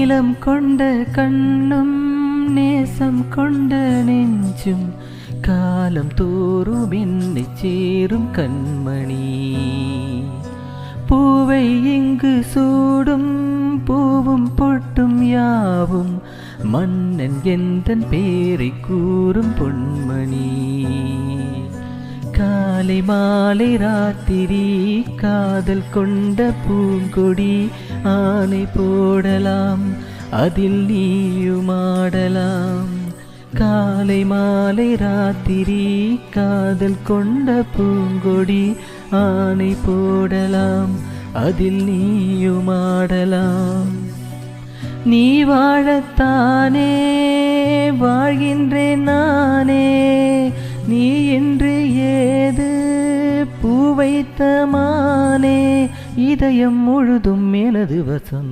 நீலம் கொண்ட கண்ணும் நேசம் கொண்ட நெஞ்சும் காலம் தோறும் என்னை சேரும் கண்மணி. பூவை இங்கு சூடும் பூவும் பொட்டும் யாவும் மன்னன் எந்தன் பேரை கூறும் பொன்மணி. காலை மாலை ராத்திரி காதல் கொண்ட பூங்கொடி ஆனை போடலாம் அதில் நீயுமாடலாம். காலை மாலை ராத்திரி காதல் கொண்ட பூங்கொடி ஆனை போடலாம் அதில் நீயுமாடலாம். நீ வாழத்தானே வாழ்கின்றேன் நானே, நீ என்று ஏது பூவைத்த மானே, இதயம் முழுதும் எனது வசம்.